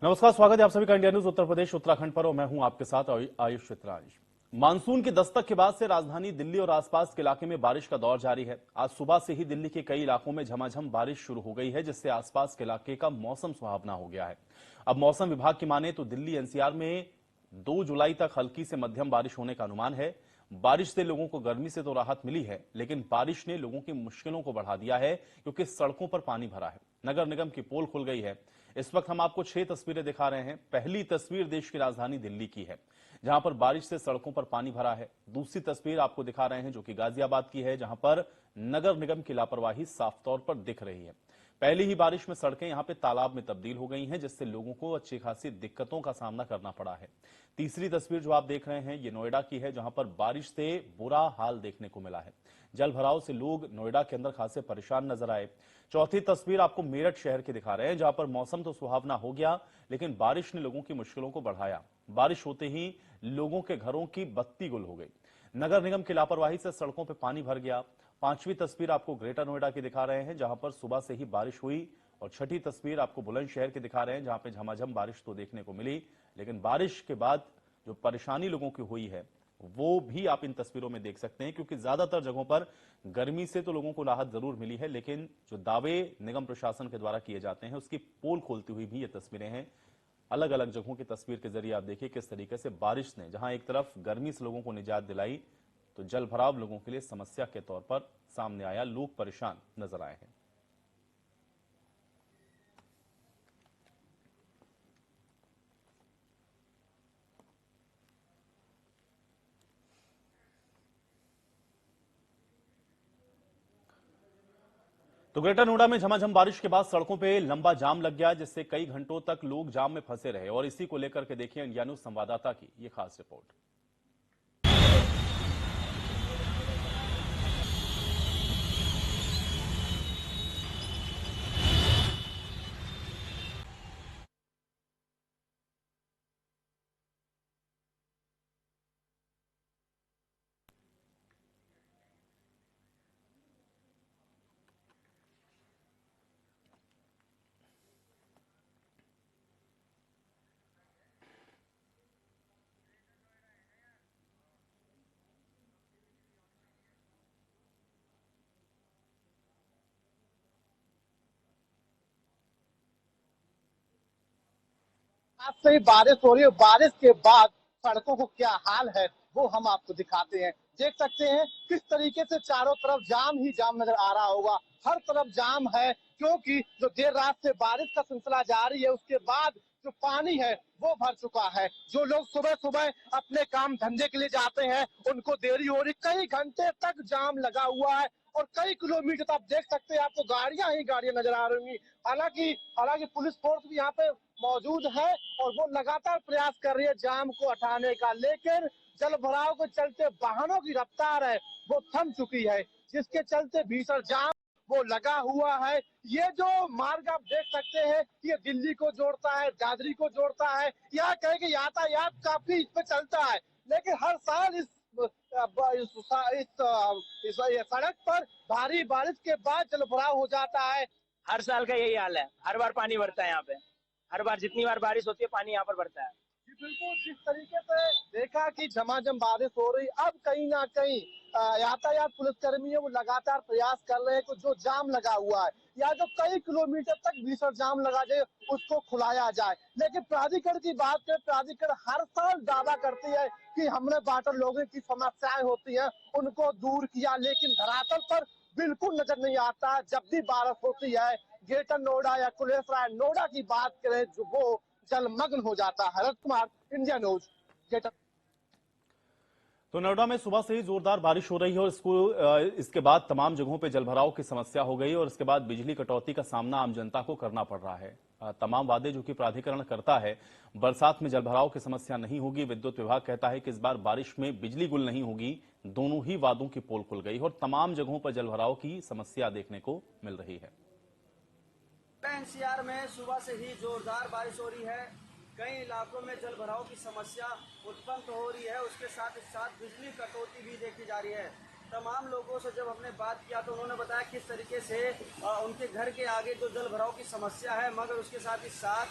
नमस्कार, स्वागत है आप सभी का इंडिया न्यूज उत्तर प्रदेश उत्तराखंड पर और मैं हूं आपके साथ आयुष चित्रांश। मानसून की दस्तक के बाद से राजधानी दिल्ली और आसपास के इलाके में बारिश का दौर जारी है। आज सुबह से ही दिल्ली के कई इलाकों में झमाझम बारिश शुरू हो गई है, जिससे आसपास के इलाके का मौसम सुहावना हो गया है। अब मौसम विभाग की माने तो दिल्ली एनसीआर में 2 जुलाई तक हल्की से मध्यम बारिश होने का अनुमान है। बारिश से लोगों को गर्मी से तो राहत मिली है, लेकिन बारिश ने लोगों की मुश्किलों को बढ़ा दिया है, क्योंकि सड़कों पर पानी भरा है। नगर निगम की पोल खुल गई है। इस वक्त हम आपको 6 तस्वीरें दिखा रहे हैं। पहली तस्वीर देश की राजधानी दिल्ली की है, जहां पर बारिश से सड़कों पर पानी भरा है। दूसरी तस्वीर आपको दिखा रहे हैं जो कि गाजियाबाद की है, जहां पर नगर निगम की लापरवाही साफ तौर पर दिख रही है। पहली ही बारिश में सड़कें यहां पे तालाब में तब्दील हो गई हैं, जिससे लोगों को अच्छी खासी दिक्कतों का सामना करना पड़ा है। तीसरी तस्वीर जो आप देख रहे हैं ये नोएडा की है, जहां पर बारिश से बुरा हाल देखने को मिला है। जल भराव से लोग नोएडा के अंदर खासे परेशान नजर आए। चौथी तस्वीर आपको मेरठ शहर की दिखा रहे हैं, जहां पर मौसम तो सुहावना हो गया, लेकिन बारिश ने लोगों की मुश्किलों को बढ़ाया। बारिश होते ही लोगों के घरों की बत्ती गुल हो गई। नगर निगम की लापरवाही से सड़कों पर पानी भर गया। पांचवी तस्वीर आपको ग्रेटर नोएडा की दिखा रहे हैं, जहां पर सुबह से ही बारिश हुई। और छठी तस्वीर आपको बुलंदशहर की दिखा रहे हैं, जहां पे झमाझम बारिश तो देखने को मिली, लेकिन बारिश के बाद जो परेशानी लोगों की हुई है वो भी आप इन तस्वीरों में देख सकते हैं, क्योंकि ज्यादातर जगहों पर गर्मी से तो लोगों को राहत जरूर मिली है, लेकिन जो दावे निगम प्रशासन के द्वारा किए जाते हैं उसकी पोल खोलती हुई भी ये तस्वीरें हैं। अलग अलग जगहों की तस्वीर के जरिए आप देखिए किस तरीके से बारिश ने जहां एक तरफ गर्मी से लोगों को निजात दिलाई, तो जल भराव लोगों के लिए समस्या के तौर पर सामने आया। लोग परेशान नजर आए हैं। तो ग्रेटर नोएडा में झमाझम बारिश के बाद सड़कों पे लंबा जाम लग गया, जिससे कई घंटों तक लोग जाम में फंसे रहे। और इसी को लेकर के देखिए इंडिया न्यूज संवाददाता की ये खास रिपोर्ट। आज से ही बारिश हो रही है। बारिश के बाद सड़कों को क्या हाल है वो हम आपको दिखाते हैं। देख सकते हैं किस तरीके से चारों तरफ जाम ही जाम नजर आ रहा होगा। हर तरफ जाम है, क्योंकि जो देर रात से बारिश का सिलसिला जारी है उसके बाद जो पानी है वो भर चुका है। जो लोग सुबह सुबह अपने काम धंधे के लिए जाते हैं उनको देरी हो रही, कई घंटे तक जाम लगा हुआ है और कई किलोमीटर आप देख सकते हैं, आपको गाड़ियां ही गाड़ियां नजर आ रही। हालांकि हालांकि पुलिस फोर्स भी यहाँ पे मौजूद है और वो लगातार प्रयास कर रही है जाम को हटाने का, लेकिन जल भराव के चलते वाहनों की रफ्तार है वो थम चुकी है, जिसके चलते भीषण जाम वो लगा हुआ है। ये जो मार्ग आप देख सकते हैं ये दिल्ली को जोड़ता है, दादरी को जोड़ता है। यहाँ कहे कि यातायात काफी इस पे चलता है, लेकिन हर साल इस सड़क पर भारी बारिश के बाद जल भराव हो जाता है। हर साल का यही हाल है, हर बार पानी भरता है यहाँ पे। हर बार जितनी बार बारिश होती है पानी यहाँ पर भरता है। बिल्कुल, जिस तरीके से देखा कि झमाझम बारिश हो रही, अब कहीं ना कहीं यातायात पुलिसकर्मी है वो लगातार प्रयास कर रहे हैं कि जो जाम लगा हुआ है या जो कई किलोमीटर तक भीषण जाम लगा जाए उसको खुलाया जाए। लेकिन प्राधिकरण की बात करें, प्राधिकरण हर साल दावा करती है कि हमने वाटर लोगों की समस्याएं होती है उनको दूर किया, लेकिन धरातल पर बिल्कुल नजर नहीं आता। जब भी बारिश होती है ग्रेटर नोएडा या कुलेसराय नोएडा की बात करें जो वो जलमग्न हो जाता है। हरत कुमार, इंडिया न्यूज, ग्रेटर। तो नोएडा में सुबह से ही जोरदार बारिश हो रही है और इसके बाद तमाम जगहों पे जलभराव की समस्या हो गई और इसके बाद बिजली कटौती का सामना आम जनता को करना पड़ रहा है। तमाम वादे जो कि प्राधिकरण करता है, बरसात में जलभराव की समस्या नहीं होगी। विद्युत विभाग कहता है कि इस बार बारिश में बिजली गुल नहीं होगी। दोनों ही वादों की पोल खुल गई और तमाम जगहों पर जलभराव की समस्या देखने को मिल रही है। एनसीआर में सुबह से ही जोरदार बारिश हो रही है। कई इलाकों में जल भराव की समस्या उत्पन्न हो रही है, उसके साथ ही साथ बिजली कटौती भी देखी जा रही है। तमाम लोगों से जब हमने बात किया तो उन्होंने बताया किस तरीके से उनके घर के आगे जो जल भराव की समस्या है, मगर उसके साथ ही साथ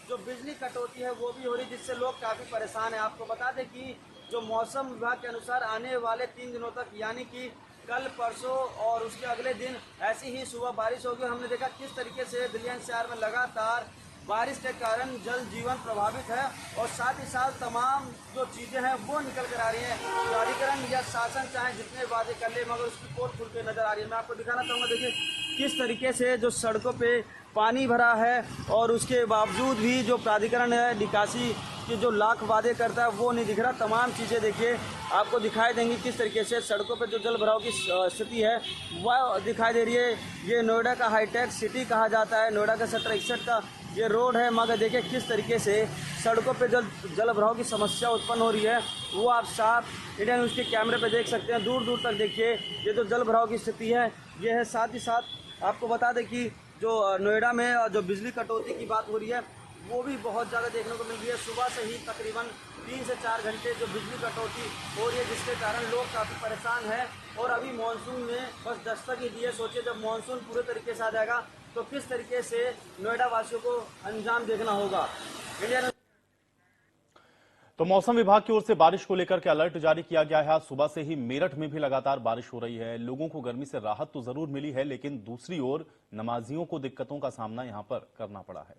जो बिजली कटौती है वो भी हो रही, जिससे लोग काफ़ी परेशान हैं। आपको बता दें कि जो मौसम विभाग के अनुसार आने वाले 3 दिनों तक, यानी कि कल, परसों और उसके अगले दिन ऐसी ही सुबह बारिश होगी। हमने देखा किस तरीके से दिल्ली एनसीआर में लगातार बारिश के कारण जल जीवन प्रभावित है, और साथ ही साथ तमाम जो चीज़ें हैं वो निकल कर आ रही हैं। प्राधिकरण या शासन चाहे जितने वादे कर ले, मगर उसकी पोल खुल के नजर आ रही है। मैं आपको दिखाना चाहूँगा, देखिए किस तरीके से जो सड़कों पे पानी भरा है, और उसके बावजूद भी जो प्राधिकरण है निकासी के जो लाख वादे करता है वो नहीं दिख रहा। तमाम चीज़ें देखिए आपको दिखाई देंगी किस तरीके से सड़कों पे जो जल भराव की स्थिति है वह दिखाई दे रही है। ये नोएडा का हाईटेक सिटी कहा जाता है, नोएडा का सेक्टर 61 का ये रोड है, मगर देखिए किस तरीके से सड़कों पे जल भराव की समस्या उत्पन्न हो रही है वो आप साफ इंडिया न्यूज़ के कैमरे पे देख सकते हैं। दूर दूर तक देखिए ये जो जल भराव की स्थिति है ये है। साथ ही साथ आपको बता दें कि जो नोएडा में जो बिजली कटौती की बात हो रही है वो भी बहुत ज़्यादा देखने को मिल रही है। सुबह से ही तकरीबन 3 से 4 घंटे जो बिजली कटौती हो रही है, जिसके कारण लोग काफ़ी परेशान हैं। और अभी मानसून में बस दस्तक ही दी है। सोचिए जब मानसून पूरे तरीके से आ जाएगा तो किस तरीके से नोएडा वासियों को अंजाम देखना होगा। इंडिया तो मौसम विभाग की ओर से बारिश को लेकर के अलर्ट जारी किया गया है। आज सुबह से ही मेरठ में भी लगातार बारिश हो रही है। लोगों को गर्मी से राहत तो जरूर मिली है, लेकिन दूसरी ओर नमाजियों को दिक्कतों का सामना यहां पर करना पड़ा है।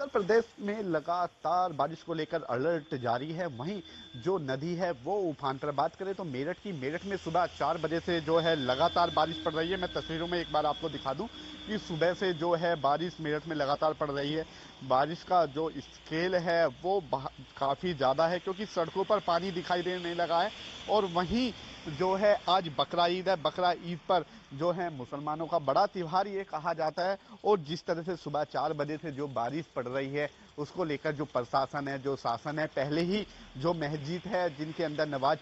उत्तर प्रदेश में लगातार बारिश को लेकर अलर्ट जारी है। वहीं जो नदी है वो उफान पर। बात करें तो मेरठ में सुबह 4 बजे से जो है लगातार बारिश पड़ रही है। मैं तस्वीरों में एक बार आपको दिखा दूं कि सुबह से जो है बारिश मेरठ में लगातार पड़ रही है। बारिश का जो स्केल है वो काफ़ी ज़्यादा है, क्योंकि सड़कों पर पानी दिखाई देने लगा है। और वहीं जो है आज बकरा ईद है। बकरा ईद पर जो है मुसलमानों का बड़ा त्यौहार ये कहा जाता है। और जिस तरह से सुबह 4 बजे से जो बारिश पड़ रही है उसको लेकर जो प्रशासन है, जो शासन है, पहले ही जो मस्जिद है जिनके अंदर नमाज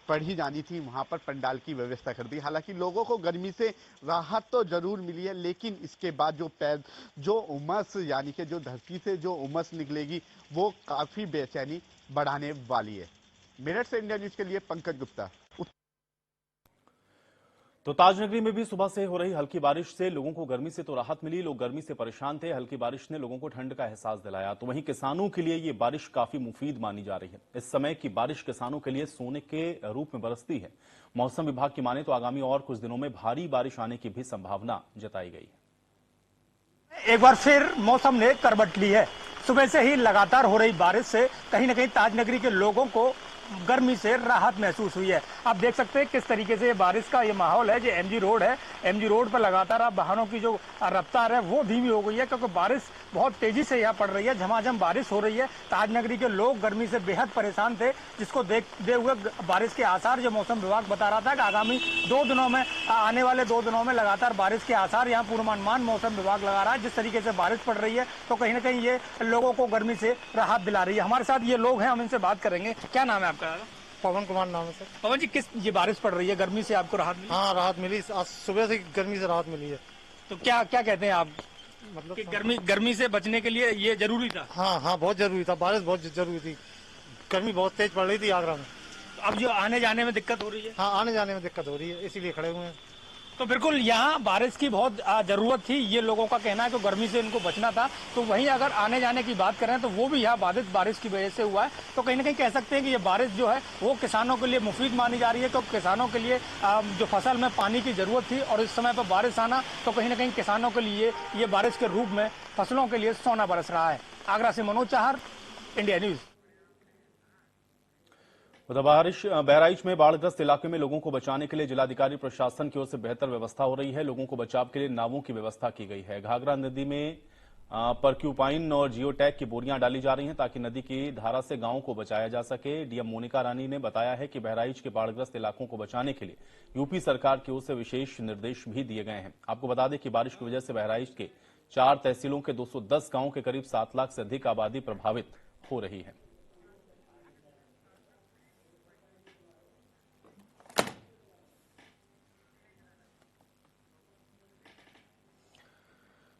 पढ़ी जानी थी वहां पर पंडाल की व्यवस्था कर दी। हालांकि लोगों को गर्मी से राहत तो जरूर मिली है, लेकिन इसके बाद जो उमस, यानी कि जो धरती से जो उमस निकलेगी वो काफी बेचैनी बढ़ाने वाली है। मेरठ से इंडिया न्यूज के लिए पंकज गुप्ता। तो ताजनगरी में भी सुबह से हो रही हल्की बारिश से लोगों को गर्मी से तो राहत मिली। लोग गर्मी से परेशान थे, हल्की बारिश ने लोगों को ठंड का एहसास दिलाया। तो वहीं किसानों के लिए ये बारिश काफी मुफीद मानी जा रही है। इस समय की बारिश किसानों के लिए सोने के रूप में बरसती है। मौसम विभाग की माने तो आगामी और कुछ दिनों में भारी बारिश आने की भी संभावना जताई गई है। एक बार फिर मौसम ने करवट ली है। सुबह से ही लगातार हो रही बारिश से कहीं न कहीं ताजनगरी के लोगों को गर्मी से राहत महसूस हुई है। आप देख सकते हैं किस तरीके से बारिश का ये माहौल है। जो एमजी रोड है, एमजी रोड पर लगातार आप वाहनों की जो रफ्तार है वो धीमी हो गई है, क्योंकि बारिश बहुत तेजी से यहाँ पड़ रही है। झमाझम बारिश हो रही है। ताजनगरी के लोग गर्मी से बेहद परेशान थे, जिसको देखते हुए बारिश के आसार जो मौसम विभाग बता रहा था कि आगामी 2 दिनों में, आने वाले 2 दिनों में लगातार बारिश के आसार यहाँ पूर्वानुमान मौसम विभाग लगा रहा है। जिस तरीके से बारिश पड़ रही है तो कहीं ना कहीं ये लोगों को गर्मी से राहत दिला रही है। हमारे साथ ये लोग हैं, हम इनसे बात करेंगे। क्या नाम है आपका? पवन कुमार नाम है सर। पवन जी, किस ये बारिश पड़ रही है, गर्मी से आपको राहत मिली? हाँ, राहत मिली। आज सुबह से गर्मी से राहत मिली है। तो क्या क्या कहते हैं आप, मतलब कि गर्मी से बचने के लिए ये जरूरी था? हाँ, बहुत जरूरी था। बारिश बहुत जरूरी थी। गर्मी बहुत तेज पड़ रही थी आगरा में। तो अब जो आने जाने में दिक्कत हो रही है? हाँ, आने जाने में दिक्कत हो रही है, इसीलिए खड़े हुए हैं। तो बिल्कुल यहाँ बारिश की बहुत जरूरत थी, ये लोगों का कहना है कि गर्मी से इनको बचना था। तो वहीं अगर आने जाने की बात करें तो वो भी यहाँ बाधित बारिश की वजह से हुआ है। तो कहीं ना कहीं कह सकते हैं कि ये बारिश जो है वो किसानों के लिए मुफीद मानी जा रही है, क्योंकि किसानों के लिए जो फसल में पानी की जरूरत थी और इस समय पर बारिश आना तो कहीं ना कहीं किसानों के लिए ये बारिश के रूप में फसलों के लिए सोना बरस रहा है। आगरा से मनोज चाहर, इंडिया न्यूज। बहराइच में बाढ़ग्रस्त इलाके में लोगों को बचाने के लिए जिलाधिकारी प्रशासन की ओर से बेहतर व्यवस्था हो रही है। लोगों को बचाव के लिए नावों की व्यवस्था की गई है। घाघरा नदी में परक्यूपाइन और जियोटैग की बोरियां डाली जा रही हैं ताकि नदी की धारा से गांवों को बचाया जा सके। डीएम मोनिका रानी ने बताया है कि बहराइच के बाढ़ग्रस्त इलाकों को बचाने के लिए यूपी सरकार की ओर से विशेष निर्देश भी दिए गए हैं। आपको बता दें कि बारिश की वजह से बहराइच के 4 तहसीलों के 210 गांवों के करीब 7 लाख से अधिक आबादी प्रभावित हो रही है।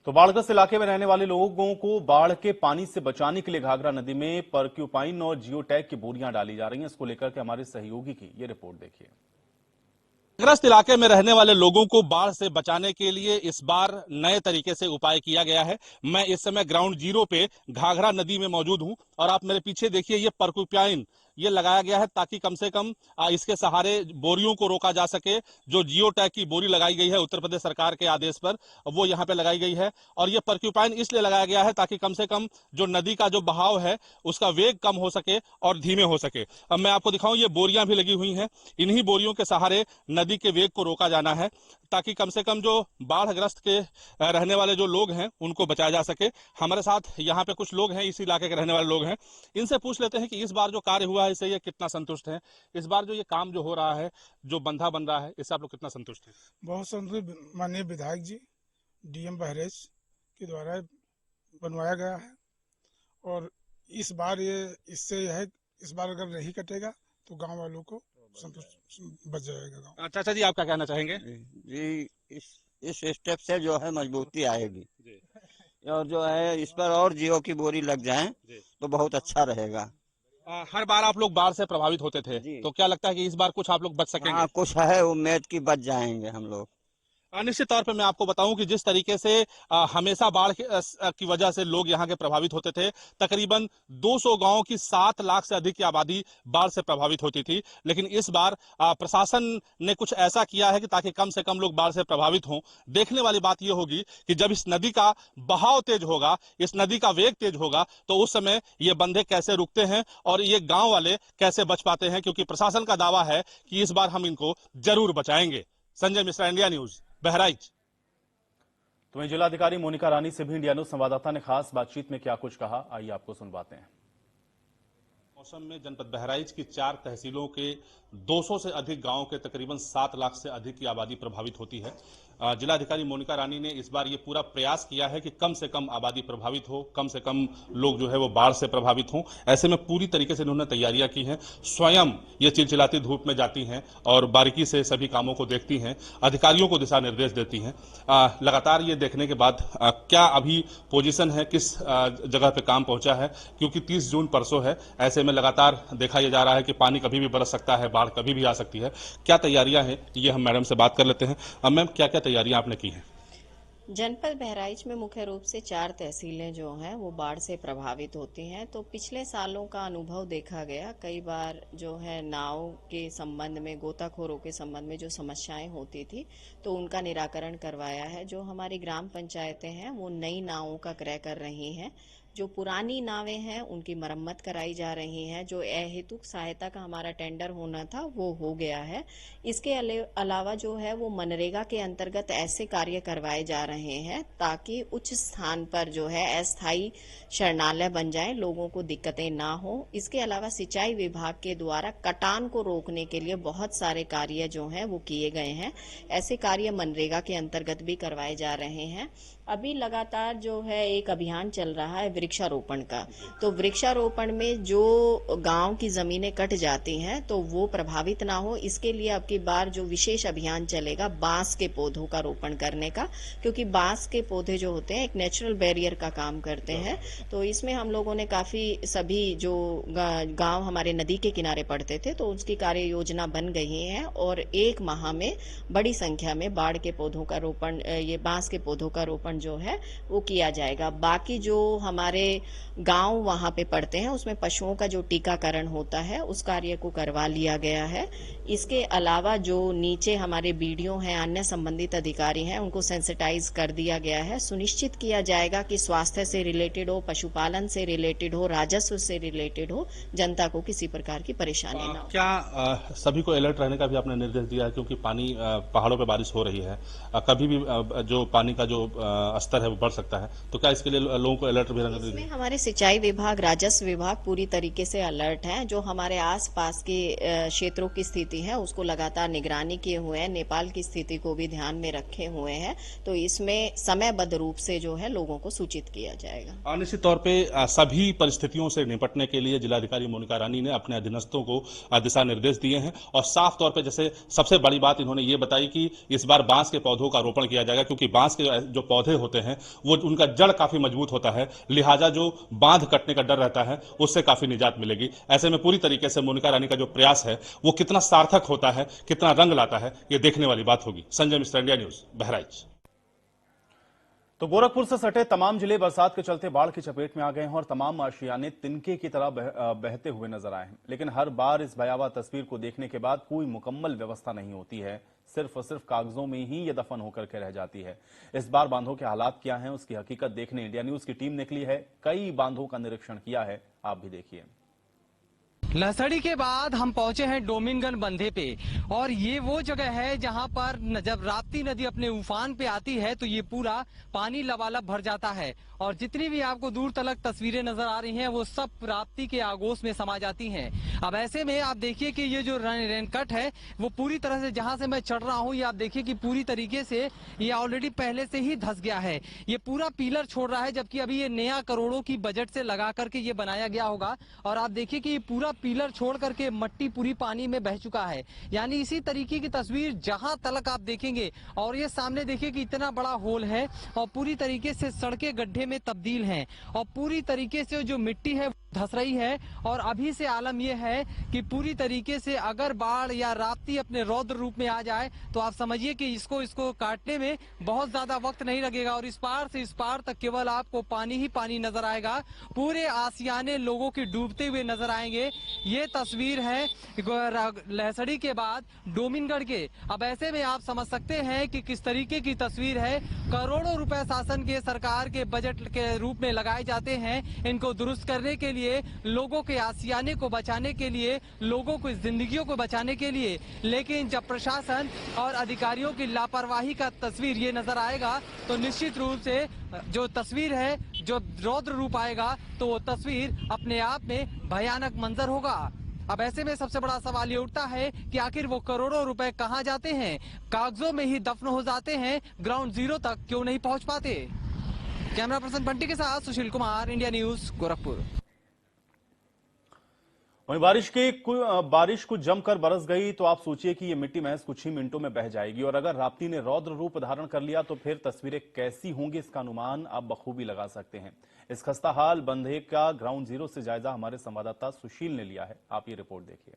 तो बाढ़ग्रस्त इलाके में रहने वाले लोगों को बाढ़ के पानी से बचाने के लिए घाघरा नदी में परक्यूपाइन और जियोटैग की बोरियां डाली जा रही हैं। इसको लेकर के हमारे सहयोगी की ये रिपोर्ट देखिए। ग्रस्त इलाके में रहने वाले लोगों को बाढ़ से बचाने के लिए इस बार नए तरीके से उपाय किया गया है। मैं इस समय ग्राउंड जीरो पे घाघरा नदी में मौजूद हूं और आप मेरे पीछे देखिए ये परकुपियाइन ये लगाया गया है ताकि कम से कम इसके सहारे बोरियों को रोका जा सके। जो जियो टैग की बोरी लगाई गई है उत्तर प्रदेश सरकार के आदेश पर, वो यहाँ पे लगाई गई है और ये परक्यूपाइन इसलिए लगाया गया है ताकि कम से कम जो नदी का जो बहाव है उसका वेग कम हो सके और धीमे हो सके। अब मैं आपको दिखाऊं, ये बोरियां भी लगी हुई हैं। इन्हीं बोरियों के सहारे नदी के वेग को रोका जाना है ताकि कम से कम जो बाढ़ग्रस्त के रहने वाले जो लोग हैं उनको बचाया जा सके। हमारे साथ यहाँ पे कुछ लोग हैं, इस इलाके के रहने वाले लोग हैं। इनसे पूछ लेते हैं कि इस बार जो कार्य हुआ है इससे ये कितना संतुष्ट हैं। इस बार जो ये काम जो हो रहा है, जो बंधा बन रहा है, इससे आप लोग कितना संतुष्ट हैं? बहुत संतुष्ट। माननीय विधायक जी डीएम बहराइच के द्वारा बनवाया गया है और इस बार इस बार अगर नहीं कटेगा तो गांव वालों को संतुष्ट बच जाएगा गांव। चाचा जी, आप क्या कहना चाहेंगे? जी, इस स्टेप से जो है मजबूती आएगी और जो है इस पर और जियो की बोरी लग जाए तो बहुत अच्छा रहेगा। हर बार आप लोग बाढ़ से प्रभावित होते थे, तो क्या लगता है कि इस बार कुछ आप लोग बच सकेंगे? हाँ, कुछ है उम्मीद की बच जाएंगे हम लोग। निश्चित तौर पे मैं आपको बताऊं कि जिस तरीके से हमेशा बाढ़ की वजह से लोग यहाँ के प्रभावित होते थे, तकरीबन 200 गांवों की 7 लाख से अधिक की आबादी बाढ़ से प्रभावित होती थी। लेकिन इस बार प्रशासन ने कुछ ऐसा किया है कि ताकि कम से कम लोग बाढ़ से प्रभावित हों। देखने वाली बात यह होगी कि जब इस नदी का बहाव तेज होगा, इस नदी का वेग तेज होगा, तो उस समय ये बंधे कैसे रुकते हैं और ये गांव वाले कैसे बच पाते हैं, क्योंकि प्रशासन का दावा है कि इस बार हम इनको जरूर बचाएंगे। Sanjay Mishra, India news, Bahraich. तो वहीं जिलाधिकारी मोनिका रानी से भी इंडिया न्यूज संवाददाता ने खास बातचीत में क्या कुछ कहा, आइए आपको सुनवाते हैं। मौसम में जनपद बहराइच की 4 तहसीलों के 200 से अधिक गांवों के तकरीबन 7 लाख से अधिक की आबादी प्रभावित होती है। जिलाधिकारी मोनिका रानी ने इस बार ये पूरा प्रयास किया है कि कम से कम आबादी प्रभावित हो, कम से कम लोग जो है वो बाढ़ से प्रभावित हों। ऐसे में पूरी तरीके से इन्होंने तैयारियां की हैं। स्वयं ये चिलचिलाती धूप में जाती हैं और बारीकी से सभी कामों को देखती हैं, अधिकारियों को दिशा निर्देश देती हैं। लगातार ये देखने के बाद क्या अभी पोजीशन है, किस जगह पे काम पहुंचा है, क्योंकि 30 जून परसों है। ऐसे में लगातार देखा यह जा रहा है कि पानी कभी भी बरस सकता है, बाढ़ कभी भी आ सकती है। क्या तैयारियां हैं, ये हम मैडम से बात कर लेते हैं। मैम, क्या क्या तैयारियां आपने की हैं? जनपद बहराइच में मुख्य रूप से 4 तहसीलें जो हैं वो बाढ़ से प्रभावित होती हैं। तो पिछले सालों का अनुभव देखा गया, कई बार जो है नाव के संबंध में, गोताखोरों के संबंध में जो समस्याएं होती थी तो उनका निराकरण करवाया है। जो हमारी ग्राम पंचायतें हैं वो नई नावों का क्रय कर रही हैं। जो पुरानी नावें हैं उनकी मरम्मत कराई जा रही है। जो अहेतुक सहायता का हमारा टेंडर होना था वो हो गया है। इसके अलावा जो है वो मनरेगा के अंतर्गत ऐसे कार्य करवाए जा रहे हैं ताकि उच्च स्थान पर जो है अस्थायी शरणालय बन जाए, लोगों को दिक्कतें ना हो। इसके अलावा सिंचाई विभाग के द्वारा कटान को रोकने के लिए बहुत सारे कार्य जो हैं वो किए गए हैं। ऐसे कार्य मनरेगा के अंतर्गत भी करवाए जा रहे हैं। अभी लगातार जो है एक अभियान चल रहा है वृक्षारोपण का। तो वृक्षारोपण में जो गांव की जमीनें कट जाती हैं तो वो प्रभावित ना हो, इसके लिए अब की बार जो विशेष अभियान चलेगा बांस के पौधों का रोपण करने का, क्योंकि बांस के पौधे जो होते हैं एक नेचुरल बैरियर का काम करते हैं। तो इसमें हम लोगों ने काफी सभी जो गांव हमारे नदी के किनारे पड़ते थे तो उसकी कार्य योजना बन गई है और 1 माह में बड़ी संख्या में बाढ़ के पौधों का रोपण, ये बांस के पौधों का रोपण जो है वो किया जाएगा। बाकी जो हमारे गांव वहां पे पड़ते हैं उसमें पशुओं का जो टीकाकरण होता है उस कार्य को करवा लिया गया है। इसके अलावा जो नीचे हमारे बीडीओ हैं, अन्य संबंधित अधिकारी हैं, उनको सेंसिटाइज कर दिया गया है। सुनिश्चित किया जाएगा कि स्वास्थ्य से रिलेटेड हो, पशुपालन से रिलेटेड हो, राजस्व से रिलेटेड हो, जनता को किसी प्रकार की परेशानी ना हो। क्या सभी को अलर्ट रहने का भी आपने निर्देश दिया है, क्योंकि पानी पहाड़ों पे बारिश हो रही है, कभी भी जो पानी का जो स्तर है वो बढ़ सकता है, तो क्या इसके लिए लोगों को अलर्ट भी रहना चाहिए? इसमें हमारे सिंचाई विभाग, राजस्व विभाग पूरी तरीके से अलर्ट है। जो हमारे आसपास के क्षेत्रों की स्थिति है उसको लगातार निगरानी किए हुए हैं, नेपाल की स्थिति को भी ध्यान में रखे हुए हैं। तो इसमें समयबद्ध रूप से जो है लोगों को सूचित किया जाएगा। निश्चित तौर पे सभी परिस्थितियों से निपटने के लिए जिलाधिकारी मोनिका रानी ने अपने अधीनस्थों को दिशा निर्देश दिए हैं और साफ तौर पे जैसे सबसे बड़ी बात इन्होंने ये बताई कि इस बार बांस के पौधों का रोपण किया जाएगा, क्योंकि बांस के जो पौधे होते हैं वो उनका जड़ काफी मजबूत होता है, लिहाजा लिहाजा जो बांध कटने का डर रहता है उससे काफी निजात मिलेगी। ऐसे में पूरी तरीके से मोनिका रानी का जो प्रयास है वो कितना सार्थक होता है, कितना रंग लाता है, ये देखने वाली बात होगी। Sanjay Mishra, India news, Bahraich. तो गोरखपुर से सटे तमाम जिले बरसात के चलते बाढ़ की चपेट में आ गए हैं और तमाम आशियाने तिनके की तरह बहते हुए नजर आए हैं। लेकिन हर बार इस भयावह तस्वीर को देखने के बाद कोई मुकम्मल व्यवस्था नहीं होती है, सिर्फ और सिर्फ कागजों में ही ये दफन होकर के रह जाती है। इस बार बांधों के हालात क्या हैं, उसकी हकीकत देखने इंडिया न्यूज की टीम निकली है। कई बांधों का निरीक्षण किया है, आप भी देखिए। लहसड़ी के बाद हम पहुंचे हैं डोमिनगंज बंधे पे और ये वो जगह है जहां पर जब राप्ती नदी अपने उफान पे आती है तो ये पूरा पानी लबालब भर जाता है और जितनी भी आपको दूर तलक तस्वीरें नजर आ रही हैं वो सब राप्ती के आगोश में समा जाती हैं। अब ऐसे में आप देखिए कि ये जो रेनकट है वो पूरी तरह से जहां से मैं चढ़ रहा हूं, ये आप देखिए कि पूरी तरीके से ये ऑलरेडी पहले से ही धंस गया है। ये पूरा पिलर छोड़ रहा है, जबकि अभी ये नया करोड़ों की बजट से लगा करके ये बनाया गया होगा। और आप देखिए कि ये पूरा पिलर छोड़ करके मट्टी पूरी पानी में बह चुका है। यानी इसी तरीके की तस्वीर जहां तलक आप देखेंगे। और ये सामने देखिए कि इतना बड़ा होल है और पूरी तरीके से सड़कें गड्ढे में तब्दील हैं और पूरी तरीके से जो मिट्टी है धस रही है। और अभी से आलम यह है कि पूरी तरीके से अगर बाढ़ या राप्ती अपने रौद्र रूप में आ जाए तो आप समझिए कि इसको काटने में बहुत ज्यादा वक्त नहीं लगेगा और इस पार से इस पार तक केवल आपको पानी ही पानी नजर आएगा। पूरे आसियाने लोगों के डूबते हुए नजर आएंगे। ये तस्वीर है लहसड़ी के बाद डोमिनगढ़ के। अब ऐसे में आप समझ सकते हैं कि किस तरीके की तस्वीर है। करोड़ों रुपए शासन के सरकार के बजट के रूप में लगाए जाते हैं इनको दुरुस्त करने के लिए, लोगों के आसियाने को बचाने के लिए, लोगों की जिंदगियों को बचाने के लिए। लेकिन जब प्रशासन और अधिकारियों की लापरवाही का तस्वीर ये नजर आएगा तो निश्चित रूप से जो तस्वीर है, जो रौद्र रूप आएगा तो वो तस्वीर अपने आप में भयानक मंजर होगा। अब ऐसे में सबसे बड़ा सवाल ये उठता है कि आखिर वो करोड़ों रुपए कहां जाते हैं? कागजों में ही दफन हो जाते हैं, ग्राउंड जीरो तक क्यों नहीं पहुंच पाते? कैमरा पर्सन बंटी के साथ सुशील कुमार, इंडिया न्यूज, गोरखपुर। वहीं बारिश कुछ जमकर बरस गई तो आप सोचिए कि ये मिट्टी महज कुछ ही मिनटों में बह जाएगी। और अगर राप्ती ने रौद्र रूप धारण कर लिया तो फिर तस्वीरें कैसी होंगी, इसका अनुमान आप बखूबी लगा सकते हैं। इस खस्ता हाल बंधे का ग्राउंड जीरो से जायजा हमारे संवाददाता सुशील ने लिया है, आप ये रिपोर्ट देखिए।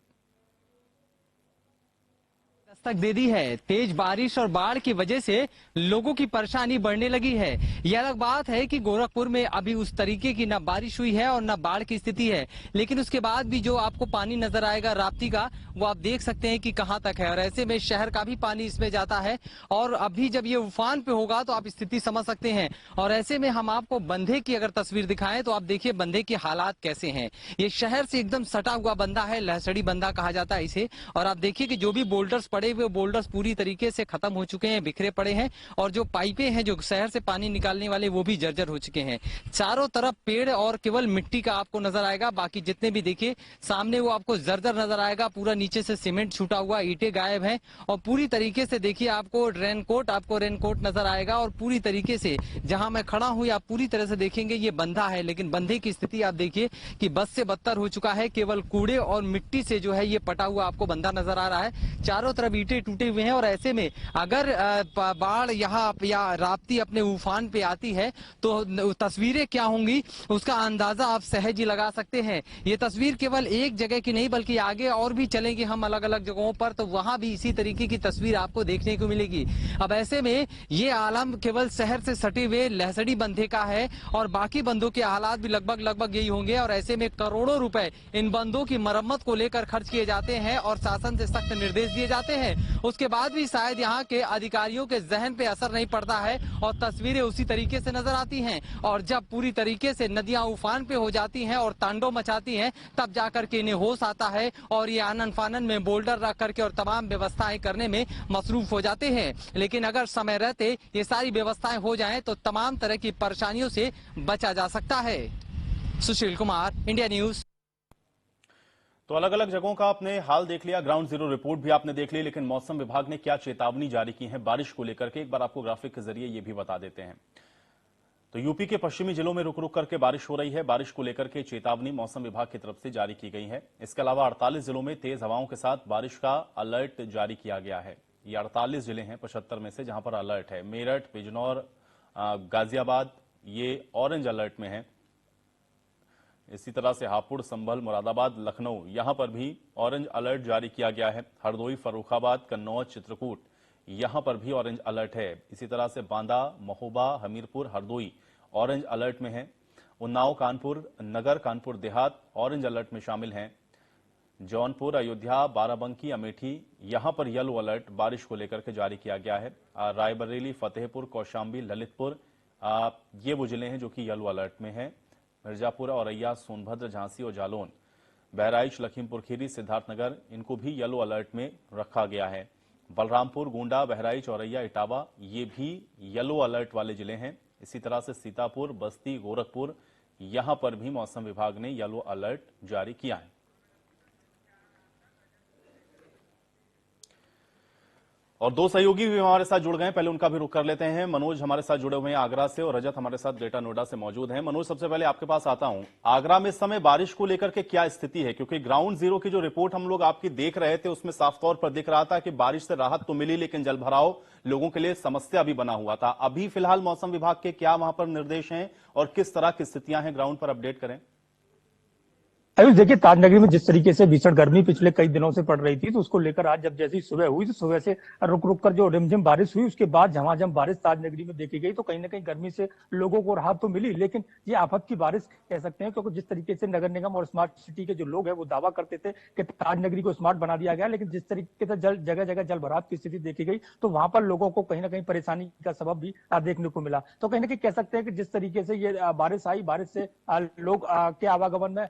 दस्तक दे दी है। तेज बारिश और बाढ़ की वजह से लोगों की परेशानी बढ़ने लगी है। यह अलग बात है कि गोरखपुर में अभी उस तरीके की न बारिश हुई है और न बाढ़ की स्थिति है, लेकिन उसके बाद भी जो आपको पानी नजर आएगा राप्ती का, वो आप देख सकते हैं कि कहां तक है। और ऐसे में शहर का भी पानी इसमें जाता है और अभी जब ये उफान पे होगा तो आप स्थिति समझ सकते हैं। और ऐसे में हम आपको बंधे की अगर तस्वीर दिखाएं तो आप देखिए बंधे के हालात कैसे हैं। ये शहर से एकदम सटा हुआ बंधा है, लहसड़ी बंधा कहा जाता है इसे। और आप देखिए कि जो भी बोल्डर्स पड़े हुए बोल्डर्स पूरी तरीके से खत्म हो चुके हैं, बिखरे पड़े हैं। और जो पाइपें हैं जो शहर से पानी निकालने वाले वो भी जर्जर हो चुके हैं। चारों तरफ पेड़ और केवल मिट्टी का आपको नजर आएगा। बाकी जितने भी देखिए सामने वो आपको जर्जर नजर आएगा। पूरा नीचे से सीमेंट छूटा हुआ, ईंटें गायब हैं। और पूरी तरीके से देखिए आपको रेनकोट नजर आएगा। और पूरी तरीके से जहां मैं खड़ा हूं आप पूरी तरह से देखेंगे ये बंधा है, लेकिन बंधे की स्थिति आप देखिए कि बस से बदतर हो चुका है। केवल कूड़े और मिट्टी से जो है ये पटा हुआ आपको बंधा नजर आ रहा है। चारों तरफ ईंटें टूटे हुए हैं। और ऐसे में अगर बाढ़ यहाँ या राप्ती अपने उफान पे आती है तो तस्वीरें क्या होंगी उसका अंदाजा आप सहज ही लगा सकते हैं। ये तस्वीर केवल एक जगह की नहीं बल्कि आगे और भी चलेंगे हम अलग अलग जगहों पर, तो वहां भी इसी तरीके की तस्वीर आपको देखने को मिलेगी। अब ऐसे में ये आलम केवल शहर से सटे हुए लहसड़ी बंधे का है और बाकी बंधों के हालात भी लगभग यही होंगे। और ऐसे में करोड़ों रुपए इन बंधों की मरम्मत को लेकर खर्च किए जाते हैं और शासन से सख्त निर्देश दिए जाते हैं। उसके बाद भी शायद यहाँ के अधिकारियों के जहन पे असर नहीं पड़ता है और तस्वीरें उसी तरीके से नजर आती हैं। और जब पूरी तरीके से नदियां उफान पे हो जाती हैं और तांडव मचाती हैं तब जाकर के इन्हें होश आता है और ये आनन फानन में बोल्डर रख करके और तमाम व्यवस्थाएं करने में मसरूफ हो जाते हैं। लेकिन अगर समय रहते ये सारी व्यवस्थाएं हो जाएं तो तमाम तरह की परेशानियों से बचा जा सकता है। Sushil Kumar, India news. तो अलग अलग जगहों का आपने हाल देख लिया, ग्राउंड जीरो रिपोर्ट भी आपने देख ली, लेकिन मौसम विभाग ने क्या चेतावनी जारी की है बारिश को लेकर के एक बार आपको ग्राफिक के जरिए ये भी बता देते हैं। तो यूपी के पश्चिमी जिलों में रुक रुक करके बारिश हो रही है। बारिश को लेकर के चेतावनी मौसम विभाग की तरफ से जारी की गई है। इसके अलावा 48 जिलों में तेज हवाओं के साथ बारिश का अलर्ट जारी किया गया है। ये 48 जिले हैं 75 में से जहां पर अलर्ट है। मेरठ, बिजनौर, गाजियाबाद ये ऑरेंज अलर्ट में है। इसी तरह से हापुड़, संभल, मुरादाबाद, लखनऊ यहां पर भी ऑरेंज अलर्ट जारी किया गया है। हरदोई, फर्रुखाबाद, कन्नौज, चित्रकूट यहां पर भी ऑरेंज अलर्ट है। इसी तरह से बांदा, महोबा, हमीरपुर, हरदोई ऑरेंज अलर्ट में है। उन्नाव, कानपुर नगर, कानपुर देहात ऑरेंज अलर्ट में शामिल हैं। जौनपुर, अयोध्या, बाराबंकी, अमेठी यहां पर येलो अलर्ट बारिश को लेकर के जारी किया गया है। रायबरेली, फतेहपुर, कौशाम्बी, ललितपुर ये वो जिले हैं जो कि येलो अलर्ट में हैं। मिर्जापुर, औरैया, सोनभद्र, झांसी और जालौन, बहराइच, लखीमपुर खीरी, सिद्धार्थनगर इनको भी येलो अलर्ट में रखा गया है। बलरामपुर, गोंडा, बहराइच, औरैया, इटावा ये भी येलो अलर्ट वाले जिले हैं। इसी तरह से सीतापुर, बस्ती, गोरखपुर यहां पर भी मौसम विभाग ने येलो अलर्ट जारी किया है। और दो सहयोगी भी हमारे साथ जुड़ गए, पहले उनका भी रुख कर लेते हैं। मनोज हमारे साथ जुड़े हुए हैं आगरा से और रजत हमारे साथ ग्रेटर नोएडा से मौजूद हैं। मनोज, सबसे पहले आपके पास आता हूं, आगरा में इस समय बारिश को लेकर के क्या स्थिति है? क्योंकि ग्राउंड जीरो की जो रिपोर्ट हम लोग आपकी देख रहे थे उसमें साफ तौर पर दिख रहा था कि बारिश से राहत तो मिली, लेकिन जलभराव लोगों के लिए समस्या भी बना हुआ था। अभी फिलहाल मौसम विभाग के क्या वहां पर निर्देश हैं और किस तरह की स्थितियां हैं ग्राउंड पर, अपडेट करें। आयुष, देखिए ताजनगरी में जिस तरीके से भीषण गर्मी पिछले कई दिनों से पड़ रही थी, तो उसको लेकर आज जब जैसी सुबह हुई तो सुबह से रुक रुक कर जो रिमझिम बारिश हुई, उसके बाद झमाझम बारिश ताजनगरी में देखी गई। तो कहीं ना कहीं गर्मी से लोगों को राहत तो मिली, लेकिन ये आफत की बारिश कह सकते हैं, क्योंकि जिस तरीके से नगर निगम और स्मार्ट सिटी के जो लोग हैं वो दावा करते थे कि ताजनगरी को स्मार्ट बना दिया गया, लेकिन जिस तरीके से जगह जगह जल भराव की स्थिति देखी गई तो वहां पर लोगों को कहीं ना कहीं परेशानी का सबब भी देखने को मिला। तो कहीं ना कहीं कह सकते हैं कि जिस तरीके से ये बारिश आई, बारिश से लोग के आवागमन में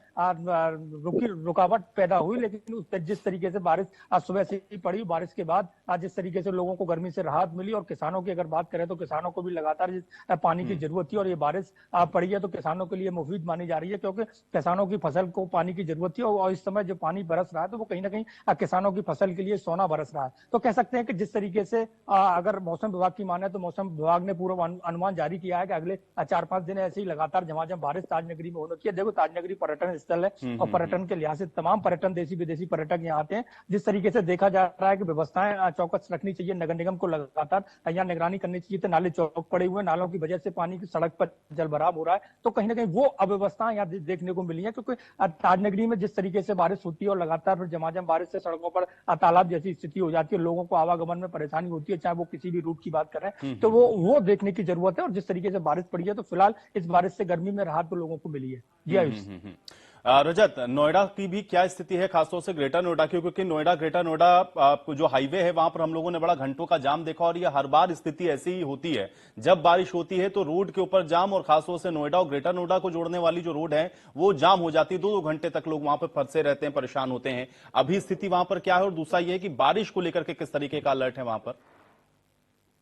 रुकावट पैदा हुई, लेकिन जिस तरीके से बारिश आज सुबह से ही पड़ी, बारिश के बाद आज जिस तरीके से लोगों को गर्मी से राहत मिली। और किसानों की अगर बात करें तो किसानों को भी लगातार पानी की जरूरत थी और ये बारिश पड़ी है तो किसानों के लिए मुफीद मानी जा रही है, क्योंकि किसानों की फसल को पानी की जरूरत थी और इस समय जो पानी बरस रहा है तो वो कहीं ना कहीं किसानों की फसल के लिए सोना बरस रहा है। तो कह सकते हैं कि जिस तरीके से अगर मौसम विभाग की माने तो मौसम विभाग ने पूर्व अनुमान जारी किया है कि अगले 4-5 दिन ऐसे ही लगातार झमाझम बारिश ताजनगरी में होनी चाहिए। देखो, ताजनगरी पर्यटन स्थल है और पर्यटन के लिहाज से तमाम पर्यटन, देशी विदेशी पर्यटक यहाँ आते हैं। जिस तरीके से देखा जा रहा है कि व्यवस्थाएं चौकस रखनी चाहिए, नगर निगम को लगातार यहाँ निगरानी करनी चाहिए। तो नाले चौक पड़े हुए, नालों की वजह से पानी की सड़क पर जलभराव हो रहा है, तो कहीं ना कहीं वो अव्यवस्थाएं यहाँ देखने को मिली है। क्योंकि ताजनगरी में जिस तरीके से बारिश होती है और लगातार फिर झमाझम बारिश से सड़कों पर तालाब जैसी स्थिति हो जाती है, लोगों को आवागमन में परेशानी होती है, चाहे वो किसी भी रूट की बात करें, तो वो देखने की जरूरत है। और जिस तरीके से बारिश पड़ी है तो फिलहाल इस बारिश से गर्मी में राहत तो लोगों को मिली है। जी आयुष। रजत, नोएडा की भी क्या स्थिति है, खासतौर से ग्रेटर नोएडा की? क्योंकि नोएडा ग्रेटर नोएडा जो हाईवे है वहां पर हम लोगों ने बड़ा घंटों का जाम देखा और ये हर बार स्थिति ऐसी ही होती है। जब बारिश होती है तो रोड के ऊपर जाम, और खासतौर से नोएडा और ग्रेटर नोएडा को जोड़ने वाली जो रोड है वो जाम हो जाती है। 2-2 घंटे तक लोग वहां पर फंसे रहते हैं, परेशान होते हैं। अभी स्थिति वहां पर क्या है? और दूसरा ये है कि बारिश को लेकर के किस तरीके का अलर्ट है वहां पर?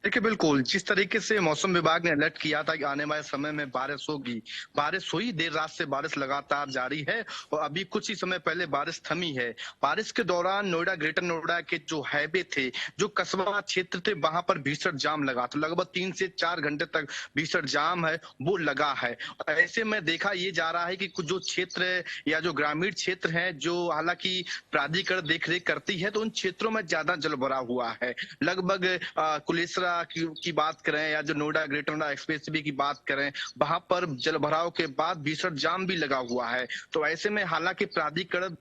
देखिए, बिल्कुल जिस तरीके से मौसम विभाग ने अलर्ट किया था कि आने वाले समय में बारिश होगी, बारिश हुई। देर रात से बारिश लगातार जारी है और अभी कुछ ही समय पहले बारिश थमी है। बारिश के दौरान नोएडा, ग्रेटर नोएडा के जो हाईवे थे, जो कस्बा क्षेत्र थे, वहां पर भीषण जाम लगा। तो लगभग 3 से 4 घंटे तक भीषण जाम है वो लगा है। ऐसे में देखा ये जा रहा है कि कुछ जो क्षेत्र या जो ग्रामीण क्षेत्र है, जो हालांकि प्राधिकरण देखरेख करती है, तो उन क्षेत्रों में ज्यादा जल भरा हुआ है। लगभग कुलेसरा की बात करें या जो Noida greater Noida express way की बात करें, वहां पर जल भराव के बाद भीषण जाम भी लगा हुआ है। तो ऐसे में हालांकि प्राधिकरण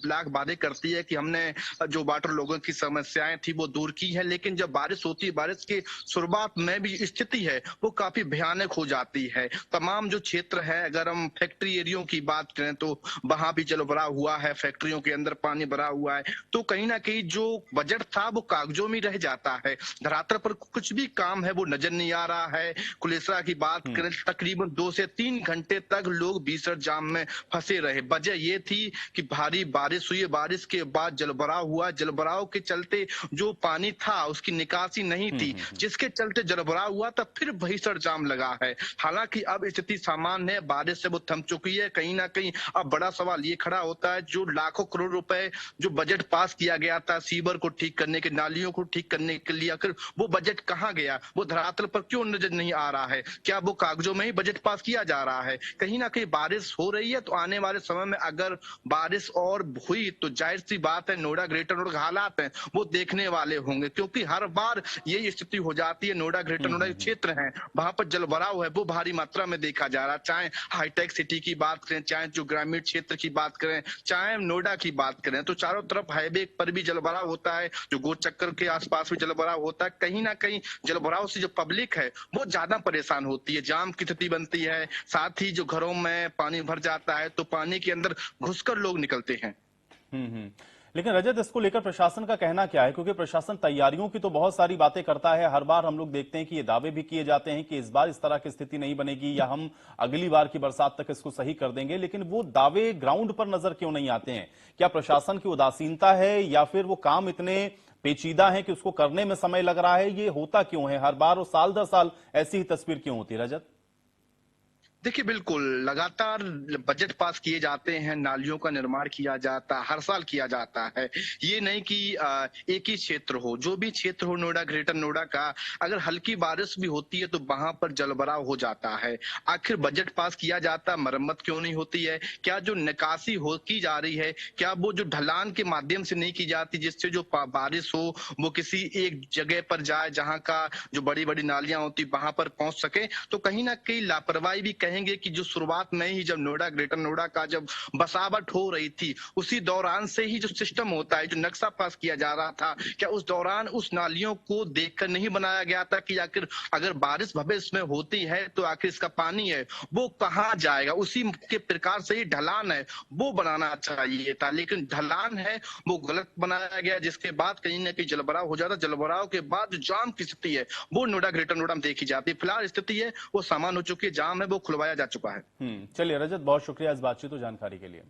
लाख बातें करती है कि हमने जो वाटर लोगों की समस्याएं थी वो दूर की है, लेकिन जब बारिश होती है, बारिश की शुरुआत में भी स्थिति है वो काफी भयानक हो जाती है। तमाम जो क्षेत्र है, अगर हम फैक्ट्री एरियो की बात करें तो वहां भी जल भरा हुआ है, फैक्ट्रियों के अंदर पानी भरा हुआ है। तो कहीं ना कहीं जो बजट था वो कागजों में रह जाता है, धरातल पर कुछ भी काम है वो नजर नहीं आ रहा है। कुलेसरा की बात करें, तकरीबन 2 से 3 घंटे तक लोग भीषण जाम में फंसे रहे। वजह ये थी कि भारी बारिश हुई, बारिश के बाद जलभराव हुआ। जलभराव के चलते जो पानी था उसकी निकासी नहीं थी, जिसके चलते जलभराव हुआ, तब फिर भीषण जाम लगा है। हालांकि अब स्थिति सामान्य है, बारिश से वो थम चुकी है। कहीं ना कहीं अब बड़ा सवाल ये खड़ा होता है, जो लाखों करोड़ रुपए जो बजट पास किया गया था सीवर को ठीक करने के, नालियों को ठीक करने के लिए, आखिर वो बजट कहाँ गया? वो धरातल पर क्यों नजर नहीं आ रहा है? क्या वो कागजों में ही बजट पास किया जा रहा है? कहीं ना कहीं बारिश हो रही है तो आने वाले समय में अगर बारिश और और हुई तो जाहिर सी बात है नोएडा ग्रेटर नोएडा के हालात हैं वो देखने वाले होंगे, क्योंकि हर बार यही स्थिति हो जाती है। नोएडा ग्रेटर नोएडा क्षेत्र है वहां पर जलभराव है वो भारी मात्रा में देखा जा रहा है, चाहे हाईटेक सिटी की बात करें, चाहे जो ग्रामीण क्षेत्र की बात करें, चाहे नोएडा की बात करें, तो चारों तरफ हाईवे पर भी जलभराव होता है, जो गोल चक्कर के आसपास भी जलभराव होता है। कहीं ना कहीं जलभराव से जो पब्लिक है वो ज्यादा परेशान होती है, जाम की स्थिति बनती है, साथ ही जो घरों में पानी भर जाता है तो पानी के अंदर घुसकर लोग निकलते हैं। लेकिन रजत, इसको लेकर प्रशासन का कहना क्या है? क्योंकि प्रशासन तैयारियों की तो बहुत सारी बातें करता है, हर बार हम लोग देखते हैं कि ये दावे भी किए जाते हैं कि इस बार इस तरह की स्थिति नहीं बनेगी या हम अगली बार की बरसात तक इसको सही कर देंगे, लेकिन वो दावे ग्राउंड पर नजर क्यों नहीं आते हैं? क्या प्रशासन की उदासीनता है या फिर वो काम इतने पेचीदा है कि उसको करने में समय लग रहा है? ये होता क्यों है हर बार और साल दर साल ऐसी ही तस्वीर क्यों होती है रजत? देखिए बिल्कुल लगातार बजट पास किए जाते हैं, नालियों का निर्माण किया जाता है, हर साल किया जाता है। ये नहीं कि एक ही क्षेत्र हो, जो भी क्षेत्र हो नोएडा ग्रेटर नोएडा का, अगर हल्की बारिश भी होती है तो वहां पर जलभराव हो जाता है। आखिर बजट पास किया जाता, मरम्मत क्यों नहीं होती है? क्या जो निकासी हो की जा रही है, क्या वो जो ढलान के माध्यम से नहीं की जाती, जिससे जो बारिश हो वो किसी एक जगह पर जाए जहां का जो बड़ी बड़ी नालियां होती वहां पर पहुंच सके? तो कहीं ना कहीं लापरवाही भी कहेंगे कि जो शुरुआत में ही जब नोएडा ग्रेटर नोएडा का जब बसावट हो रही थी उसी दौरान से ही जो सिस्टम होता है, जो नक्शा पास किया जा रहा था, क्या उस दौरान उस नालियों को देखकर नहीं बनाया गया था कि आखिर अगर बारिश भविष्य में होती है तो आखिर इसका पानी है वो कहाँ जाएगा? उसी के प्रकार से ही ढलान है वो बनाना चाहिए था, लेकिन ढलान है वो गलत बनाया गया, जिसके बाद कहीं ना कहीं जलभराव हो जाता। जलभराव के बाद जो जाम की स्थिति है वो नोएडा ग्रेटर नोएडा में देखी जाती है। फिलहाल स्थिति है वो सामान्य हो चुकी है, जाम है वो खुलवाया जा चुका है। चलिए रजत, बहुत शुक्रिया इस बातचीत और जानकारी के लिए।